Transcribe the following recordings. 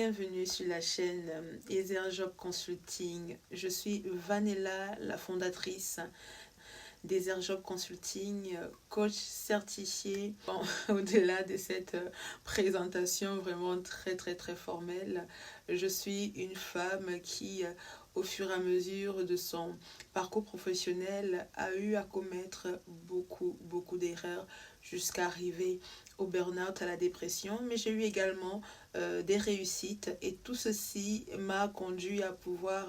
Bienvenue sur la chaîne Ezer Job Consulting. Je suis Vanella, la fondatrice d'Ezer Job Consulting, coach certifié. Bon, au-delà de cette présentation vraiment très formelle, je suis une femme qui, au fur et à mesure de son parcours professionnel, a eu à commettre beaucoup d'erreurs jusqu'à arriver au burn-out, à la dépression, mais j'ai eu également des réussites et tout ceci m'a conduit à pouvoir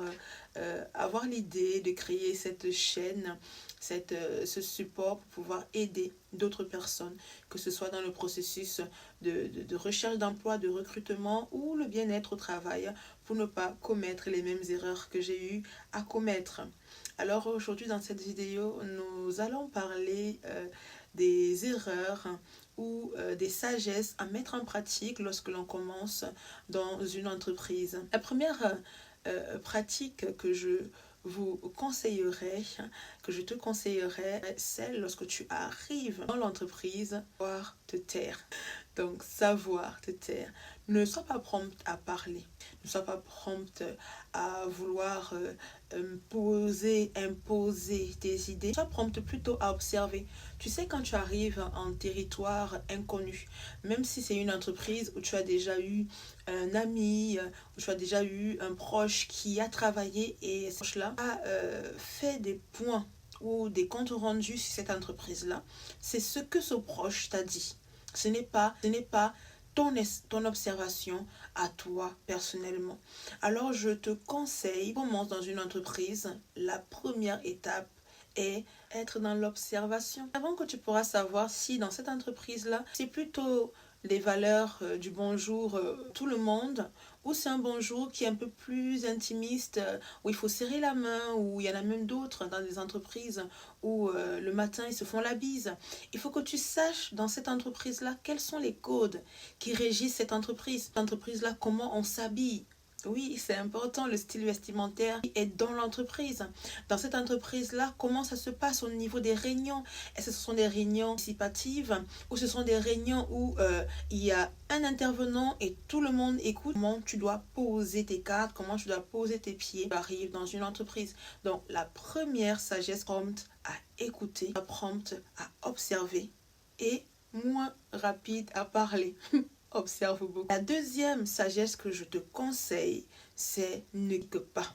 avoir l'idée de créer cette chaîne, ce support pour pouvoir aider d'autres personnes, que ce soit dans le processus de recherche d'emploi, de recrutement ou le bien-être au travail, pour ne pas commettre les mêmes erreurs que j'ai eu à commettre. Alors aujourd'hui dans cette vidéo, nous allons parler des erreurs ou des sagesses à mettre en pratique lorsque l'on commence dans une entreprise. La première pratique que je vous conseillerais, que je te conseillerais, c'est lorsque tu arrives dans l'entreprise, savoir te taire. Donc, savoir te taire. Ne sois pas prompte à parler. Ne sois pas prompte à vouloir imposer tes idées. Sois prompte plutôt à observer. Tu sais, quand tu arrives en territoire inconnu, même si c'est une entreprise où tu as déjà eu un ami, où tu as déjà eu un proche qui a travaillé et ce proche-là a fait des points ou des comptes rendus sur cette entreprise-là, c'est ce que ce proche t'a dit. Ce n'est pas ton observation à toi personnellement. Alors je te conseille, commence dans une entreprise, la première étape est être dans l'observation. Avant que tu pourras savoir si dans cette entreprise-là, c'est plutôt les valeurs du bonjour tout le monde, ou c'est un bonjour qui est un peu plus intimiste, où il faut serrer la main, où il y en a même d'autres dans des entreprises où le matin ils se font la bise. Il faut que tu saches dans cette entreprise-là quels sont les codes qui régissent cette entreprise. Cette entreprise-là, comment on s'habille. Oui, c'est important, le style vestimentaire est dans l'entreprise. Dans cette entreprise-là, comment ça se passe au niveau des réunions? Est-ce que ce sont des réunions participatives ou ce sont des réunions où il y a un intervenant et tout le monde écoute? Comment tu dois poser tes cartes, comment tu dois poser tes pieds. Tu arrives dans une entreprise. Donc, la première sagesse, prompte à écouter, prompte à observer et moins rapide à parler. Observe beaucoup. La deuxième sagesse que je te conseille, c'est ne clique pas.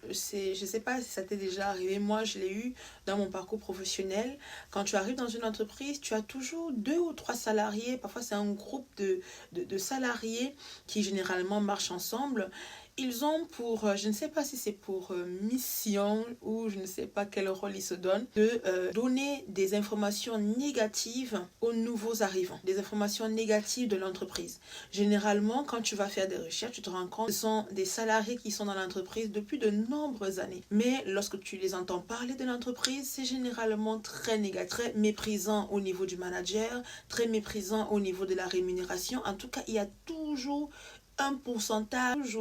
Je sais pas si ça t'est déjà arrivé, moi je l'ai eu dans mon parcours professionnel. Quand tu arrives dans une entreprise, tu as toujours 2 ou 3 salariés, parfois c'est un groupe de salariés qui généralement marchent ensemble. Ils ont pour, je ne sais pas si c'est pour mission ou je ne sais pas quel rôle ils se donnent, de donner des informations négatives aux nouveaux arrivants, des informations négatives de l'entreprise. Généralement, quand tu vas faire des recherches, tu te rends compte que ce sont des salariés qui sont dans l'entreprise depuis de nombreuses années. Mais lorsque tu les entends parler de l'entreprise, c'est généralement très négatif, très méprisant au niveau du manager, très méprisant au niveau de la rémunération. En tout cas, il y a toujours un pourcentage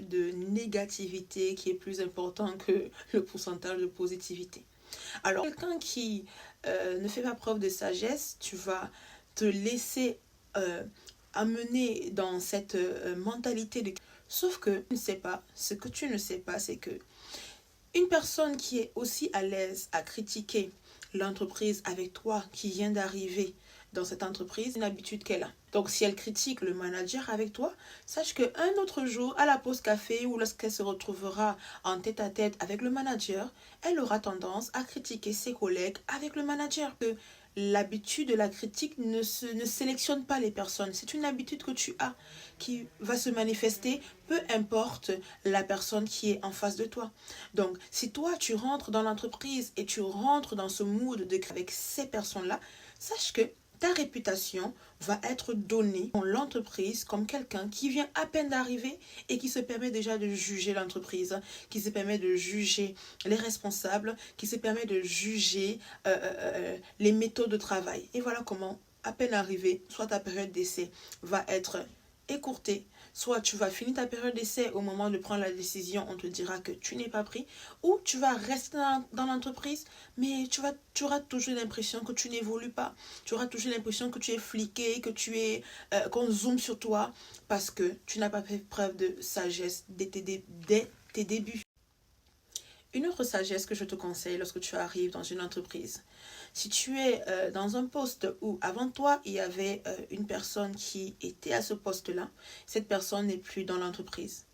de négativité qui est plus important que le pourcentage de positivité. Alors, quelqu'un qui ne fait pas preuve de sagesse, tu vas te laisser amener dans cette mentalité de... Sauf que tu ne sais pas, ce que tu ne sais pas, c'est que une personne qui est aussi à l'aise à critiquer l'entreprise avec toi qui vient d'arriver dans cette entreprise, c'est une habitude qu'elle a. Donc si elle critique le manager avec toi, sache qu'un autre jour, à la pause café ou lorsqu'elle se retrouvera en tête-à-tête avec le manager, elle aura tendance à critiquer ses collègues avec le manager. L'habitude de la critique ne sélectionne pas les personnes. C'est une habitude que tu as qui va se manifester, peu importe la personne qui est en face de toi. Donc, si toi, tu rentres dans l'entreprise et tu rentres dans ce mood avec ces personnes-là, sache que ta réputation va être donnée dans l'entreprise comme quelqu'un qui vient à peine d'arriver et qui se permet déjà de juger l'entreprise, qui se permet de juger les responsables, qui se permet de juger les méthodes de travail. Et voilà comment, à peine arrivé, soit ta période d'essai va être écourtée, Soit tu vas finir ta période d'essai, au moment de prendre la décision, on te dira que tu n'es pas pris, ou tu vas rester dans l'entreprise, mais tu auras toujours l'impression que tu n'évolues pas. Tu auras toujours l'impression que tu es fliqué, qu'on zoome sur toi, parce que tu n'as pas fait preuve de sagesse dès tes débuts. Une autre sagesse que je te conseille lorsque tu arrives dans une entreprise, si tu es dans un poste où avant toi, il y avait une personne qui était à ce poste-là, cette personne n'est plus dans l'entreprise.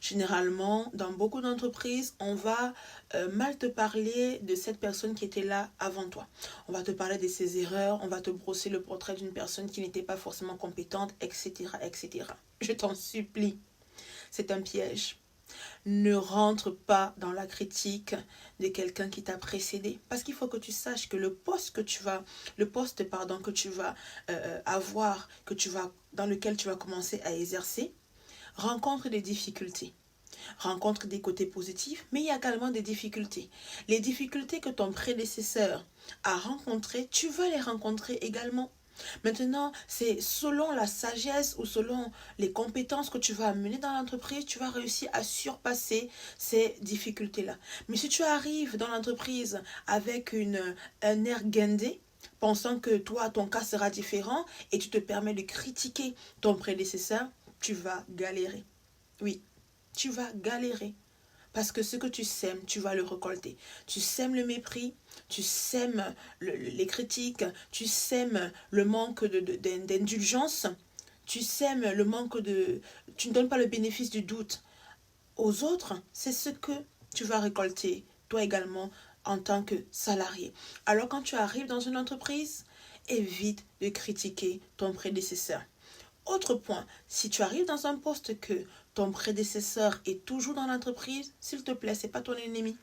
Généralement, dans beaucoup d'entreprises, on va mal te parler de cette personne qui était là avant toi. On va te parler de ses erreurs, on va te brosser le portrait d'une personne qui n'était pas forcément compétente, etc., etc. Je t'en supplie, c'est un piège. Ne rentre pas dans la critique de quelqu'un qui t'a précédé. Parce qu'il faut que tu saches que le poste que tu vas avoir, dans lequel tu vas commencer à exercer, rencontre des difficultés. Rencontre des côtés positifs, mais il y a également des difficultés. Les difficultés que ton prédécesseur a rencontrées, tu vas les rencontrer également. Maintenant, c'est selon la sagesse ou selon les compétences que tu vas amener dans l'entreprise, tu vas réussir à surpasser ces difficultés-là. Mais si tu arrives dans l'entreprise avec un air guindé, pensant que toi, ton cas sera différent et tu te permets de critiquer ton prédécesseur, tu vas galérer. Oui, tu vas galérer. Parce que ce que tu sèmes, tu vas le récolter. Tu sèmes le mépris, tu sèmes les critiques, tu sèmes le manque d'indulgence, tu sèmes le manque de... Tu ne donnes pas le bénéfice du doute aux autres. C'est ce que tu vas récolter, toi également, en tant que salarié. Alors quand tu arrives dans une entreprise, évite de critiquer ton prédécesseur. Autre point, si tu arrives dans un poste que ton prédécesseur est toujours dans l'entreprise, s'il te plaît, ce n'est pas ton ennemi.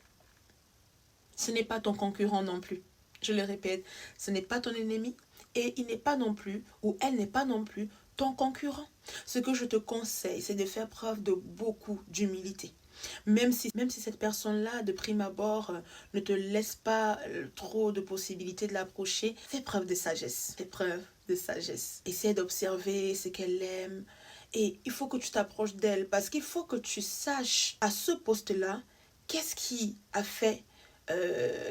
Ce n'est pas ton concurrent non plus. Je le répète, ce n'est pas ton ennemi et il n'est pas non plus, ou elle n'est pas non plus, ton concurrent. Ce que je te conseille, c'est de faire preuve de beaucoup d'humilité. Même si cette personne-là, de prime abord, ne te laisse pas trop de possibilités de l'approcher, fais preuve de sagesse. Fais preuve de sagesse. Essaie d'observer ce qu'elle aime. Et il faut que tu t'approches d'elle parce qu'il faut que tu saches à ce poste-là, qu'est-ce qui a fait,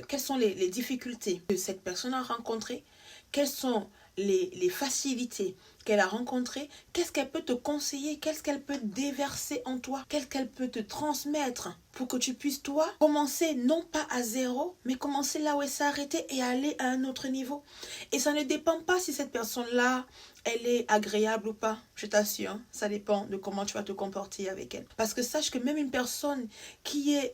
quelles sont les difficultés que cette personne a rencontrées, quelles sont les facilités qu'elle a rencontrées, qu'est-ce qu'elle peut te conseiller, qu'est-ce qu'elle peut déverser en toi, qu'est-ce qu'elle peut te transmettre pour que tu puisses, toi, commencer non pas à zéro, mais commencer là où elle s'est arrêtée et aller à un autre niveau. Et ça ne dépend pas si cette personne-là, elle est agréable ou pas. Je t'assure, ça dépend de comment tu vas te comporter avec elle. Parce que sache que même une personne qui est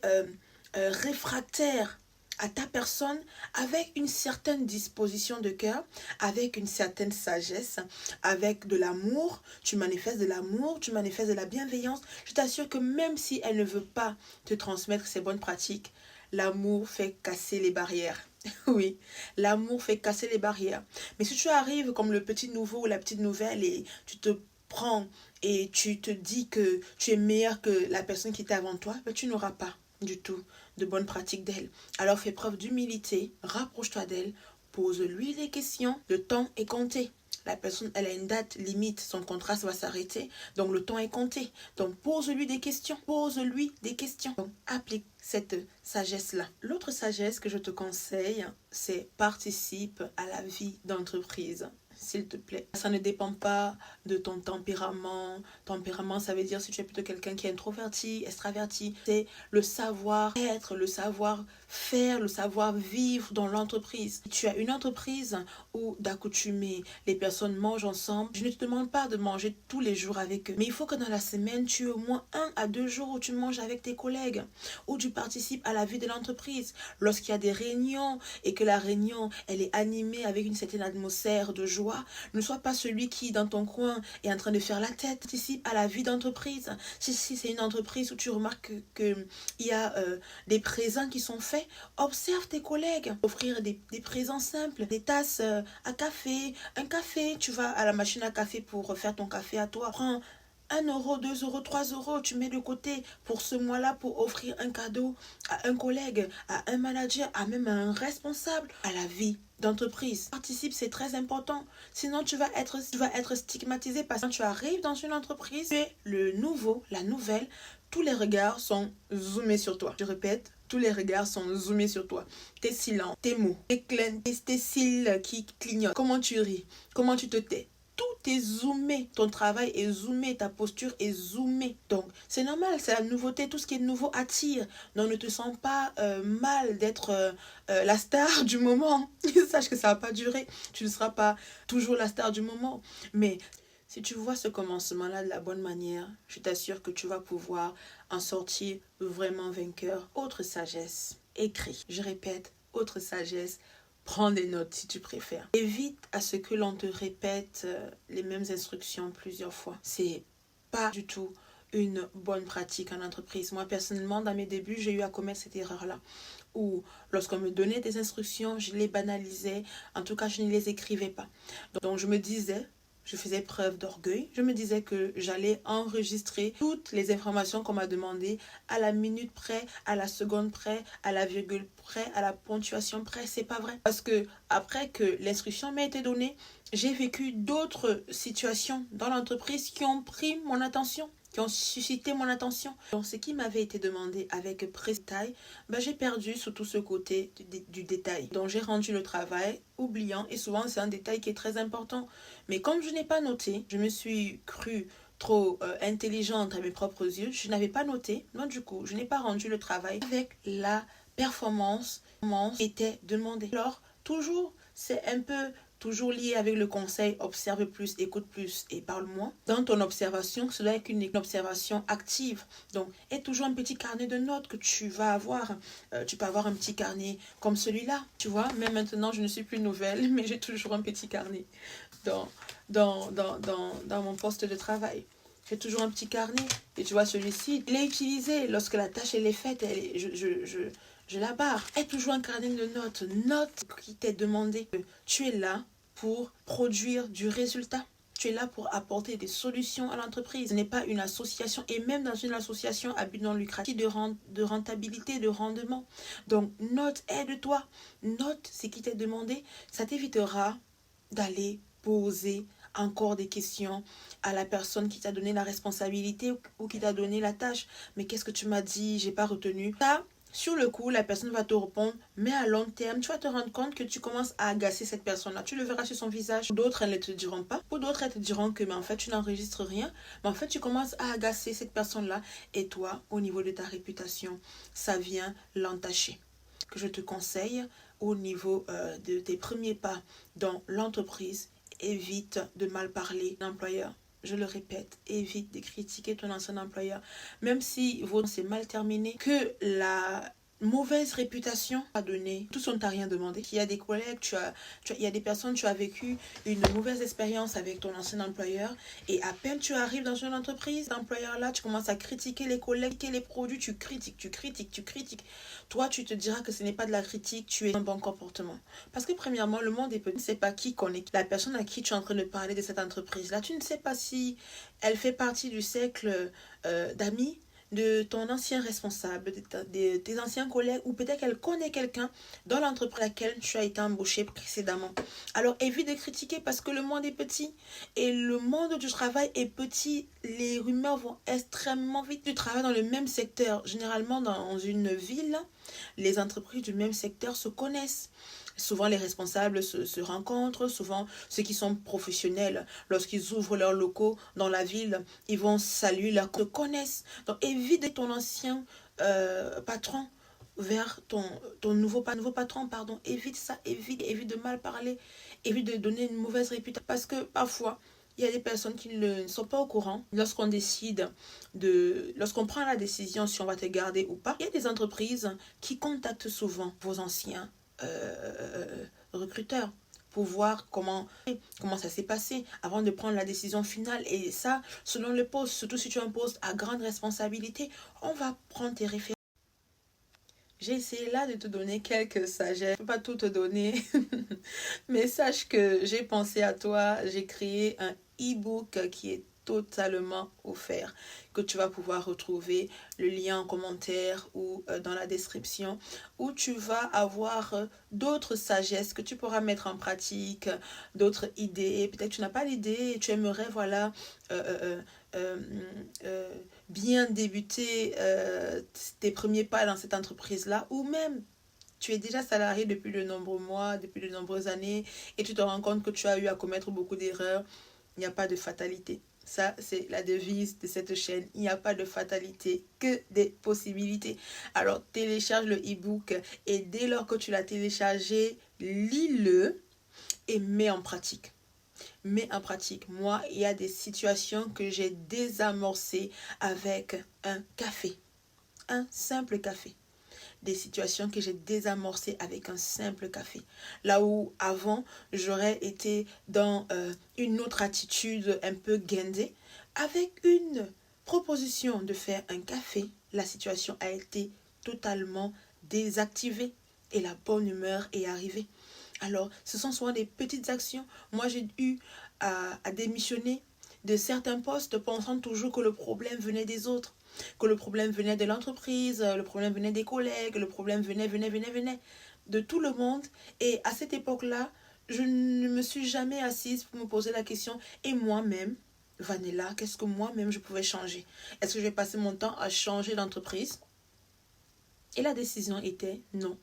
réfractaire à ta personne, avec une certaine disposition de cœur, avec une certaine sagesse, avec de l'amour, tu manifestes de l'amour, tu manifestes de la bienveillance. Je t'assure que même si elle ne veut pas te transmettre ses bonnes pratiques, l'amour fait casser les barrières. Oui, l'amour fait casser les barrières. Mais si tu arrives comme le petit nouveau ou la petite nouvelle et tu te prends et tu te dis que tu es meilleur que la personne qui était avant toi, ben tu n'auras pas du tout de bonnes pratiques d'elle. Alors fais preuve d'humilité, rapproche-toi d'elle, pose-lui des questions, le temps est compté. La personne, elle a une date limite, son contrat va s'arrêter, donc le temps est compté. Donc pose-lui des questions, Donc applique cette sagesse-là. L'autre sagesse que je te conseille, c'est participe à la vie d'entreprise. S'il te plaît. Ça ne dépend pas de ton tempérament. Tempérament, ça veut dire si tu es plutôt quelqu'un qui est introverti, extraverti. C'est le savoir-être, le savoir-faire, le savoir-vivre dans l'entreprise. Si tu as une entreprise où d'accoutumée, les personnes mangent ensemble, je ne te demande pas de manger tous les jours avec eux. Mais il faut que dans la semaine, tu aies au moins 1 à 2 jours où tu manges avec tes collègues, où tu participes à la vie de l'entreprise. Lorsqu'il y a des réunions et que la réunion, elle est animée avec une certaine atmosphère de joie, ne sois pas celui qui, dans ton coin, est en train de faire la tête. Participe à la vie d'entreprise. Si c'est une entreprise où tu remarques qu'il y a des présents qui sont faits, observe tes collègues. Offrir des présents simples, des tasses à café, un café. Tu vas à la machine à café pour faire ton café à toi. Prends 1 euro, 2 euros, 3 euros, tu mets de côté pour ce mois-là pour offrir un cadeau à un collègue, à un manager, à même à un responsable, à la vie d'entreprise. Participe, c'est très important. Sinon, tu vas être stigmatisé parce que quand tu arrives dans une entreprise, tu es le nouveau, la nouvelle, tous les regards sont zoomés sur toi. Je répète, tous les regards sont zoomés sur toi. Tes silences, tes mots, tes cils qui clignotent, comment tu ris, comment tu te tais. Tout est zoomé, ton travail est zoomé, ta posture est zoomée. Donc, c'est normal, c'est la nouveauté, tout ce qui est nouveau attire. Donc, ne te sens pas mal d'être la star du moment. Sache que ça ne va pas durer, tu ne seras pas toujours la star du moment. Mais si tu vois ce commencement-là de la bonne manière, je t'assure que tu vas pouvoir en sortir vraiment vainqueur. Autre sagesse, écris. Je répète, autre sagesse, prends des notes si tu préfères. Évite à ce que l'on te répète les mêmes instructions plusieurs fois. C'est pas du tout une bonne pratique en entreprise. Moi, personnellement, dans mes débuts, j'ai eu à commettre cette erreur-là. Où, lorsqu'on me donnait des instructions, je les banalisais. En tout cas, je ne les écrivais pas. Donc, je me disais, je faisais preuve d'orgueil. Je me disais que j'allais enregistrer toutes les informations qu'on m'a demandées à la minute près, à la seconde près, à la virgule près, à la ponctuation près. C'est pas vrai. Parce que après que l'instruction m'a été donnée, j'ai vécu d'autres situations dans l'entreprise qui ont pris mon attention, qui ont suscité mon attention. Donc, ce qui m'avait été demandé avec précision, j'ai perdu surtout ce côté du détail. Donc, j'ai rendu le travail oubliant, et souvent, c'est un détail qui est très important. Mais comme je n'ai pas noté, je me suis crue trop intelligente à mes propres yeux, je n'avais pas noté. Donc, du coup, je n'ai pas rendu le travail avec la performance qui était demandée. Alors, toujours, c'est un peu toujours lié avec le conseil, observe plus, écoute plus et parle moins. Dans ton observation, ce doit être une observation active. Donc, aie toujours un petit carnet de notes que tu vas avoir. Tu peux avoir un petit carnet comme celui-là. Tu vois, même maintenant, je ne suis plus nouvelle, mais j'ai toujours un petit carnet dans mon poste de travail. J'ai toujours un petit carnet. Et tu vois, celui-ci, il est utilisé lorsque la tâche elle est faite. Je la barre. Aie toujours un carnet de notes. Note qui t'est demandé. Tu es là pour produire du résultat. Tu es là pour apporter des solutions à l'entreprise. Ce n'est pas une association, et même dans une association à but non lucratif de rentabilité, de rendement. Donc, note, aide-toi. Note ce qui t'est demandé. Ça t'évitera d'aller poser encore des questions à la personne qui t'a donné la responsabilité ou qui t'a donné la tâche. Mais qu'est-ce que tu m'as dit? J'ai pas retenu. Ça, sur le coup, la personne va te répondre, mais à long terme, tu vas te rendre compte que tu commences à agacer cette personne-là. Tu le verras sur son visage. Pour d'autres, elles ne te diront pas. Pour d'autres, elles te diront que, mais en fait, tu n'enregistres rien. Mais en fait, tu commences à agacer cette personne-là. Et toi, au niveau de ta réputation, ça vient l'entacher. Que je te conseille, au niveau de tes premiers pas dans l'entreprise, évite de mal parler l'employeur. Je le répète, évite de critiquer ton ancien employeur. Même si votre c'est mal terminé, que la mauvaise réputation a donné, tout son t'a rien demandé. Il y a des collègues, il y a des personnes, tu as vécu une mauvaise expérience avec ton ancien employeur, et à peine tu arrives dans une entreprise, l'employeur là, tu commences à critiquer les collègues, les produits, tu critiques. Toi, tu te diras que ce n'est pas de la critique, tu es un bon comportement. Parce que premièrement, le monde est petit, tu ne sais pas qui connaît la personne à qui tu es en train de parler de cette entreprise-là. Tu ne sais pas si elle fait partie du cercle d'amis de ton ancien responsable, de tes anciens collègues, ou peut-être qu'elle connaît quelqu'un dans l'entreprise à laquelle tu as été embauché précédemment. Alors évite de critiquer parce que le monde est petit et le monde du travail est petit. Les rumeurs vont extrêmement vite. Tu travailles dans le même secteur. Généralement, dans une ville, les entreprises du même secteur se connaissent. Souvent, les responsables se rencontrent. Souvent, ceux qui sont professionnels, lorsqu'ils ouvrent leurs locaux dans la ville, ils vont saluer leurs collègues, se connaissent. Donc, évite ton ancien patron vers ton nouveau patron, pardon. Évite ça, évite de mal parler, évite de donner une mauvaise réputation. Parce que parfois, il y a des personnes qui ne sont pas au courant lorsqu'on prend la décision si on va te garder ou pas. Il y a des entreprises qui contactent souvent vos anciens recruteurs pour voir comment ça s'est passé avant de prendre la décision finale. Et ça, selon le poste, surtout si tu as un poste à grande responsabilité, on va prendre tes références. J'ai essayé là de te donner quelques sagesses. Je ne peux pas tout te donner, mais sache que j'ai pensé à toi. J'ai créé un e-book qui est totalement offert, que tu vas pouvoir retrouver le lien en commentaire ou dans la description, où tu vas avoir d'autres sagesses que tu pourras mettre en pratique, d'autres idées. Peut-être que tu n'as pas l'idée et tu aimerais, voilà, euh, bien débuter tes premiers pas dans cette entreprise-là, ou même tu es déjà salarié depuis de nombreux mois, depuis de nombreuses années, et tu te rends compte que tu as eu à commettre beaucoup d'erreurs. Il n'y a pas de fatalité. Ça, c'est la devise de cette chaîne. Il n'y a pas de fatalité, que des possibilités. Alors, télécharge le e-book et dès lors que tu l'as téléchargé, lis-le et mets en pratique. Mets en pratique. Moi, il y a des situations que j'ai désamorcées avec un café. Un simple café. Des situations que j'ai désamorcées avec un simple café. Là où avant, j'aurais été dans une autre attitude un peu guindée, avec une proposition de faire un café, la situation a été totalement désactivée et la bonne humeur est arrivée. Alors, ce sont souvent des petites actions. Moi, j'ai eu à démissionner de certains postes pensant toujours que le problème venait des autres, que le problème venait de l'entreprise, le problème venait des collègues, le problème venait de tout le monde. Et à cette époque-là, je ne me suis jamais assise pour me poser la question, et moi-même, Vanilla, qu'est-ce que moi-même je pouvais changer? Est-ce que je vais passer mon temps à changer d'entreprise? Et la décision était non.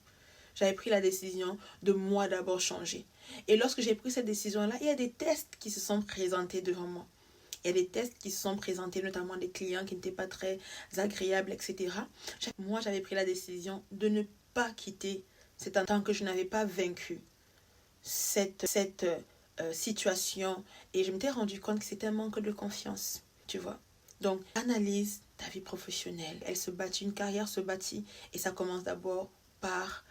J'avais pris la décision de moi d'abord changer. Et lorsque j'ai pris cette décision-là, il y a des tests qui se sont présentés devant moi. Il y a des tests qui se sont présentés, notamment des clients qui n'étaient pas très agréables, etc. Moi, j'avais pris la décision de ne pas quitter cet en tant que je n'avais pas vaincu cette situation. Et je m'étais rendu compte que c'était un manque de confiance, tu vois. Donc, analyse ta vie professionnelle. Elle se bâtit, une carrière se bâtit. Et ça commence d'abord par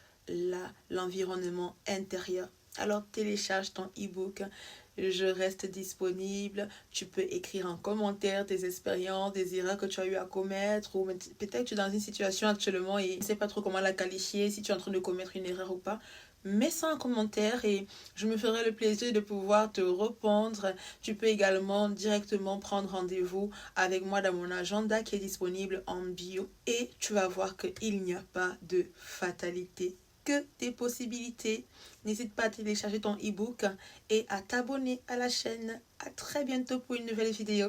l'environnement intérieur. Alors, télécharge ton e-book. Je reste disponible. Tu peux écrire en commentaire tes expériences, des erreurs que tu as eu à commettre. Ou peut-être que tu es dans une situation actuellement et tu ne sais pas trop comment la qualifier, si tu es en train de commettre une erreur ou pas. Mets ça en commentaire et je me ferai le plaisir de pouvoir te répondre. Tu peux également directement prendre rendez-vous avec moi dans mon agenda qui est disponible en bio. Et tu vas voir qu'il n'y a pas de fatalité, que des possibilités. N'hésite pas à télécharger ton e-book et à t'abonner à la chaîne. À très bientôt pour une nouvelle vidéo.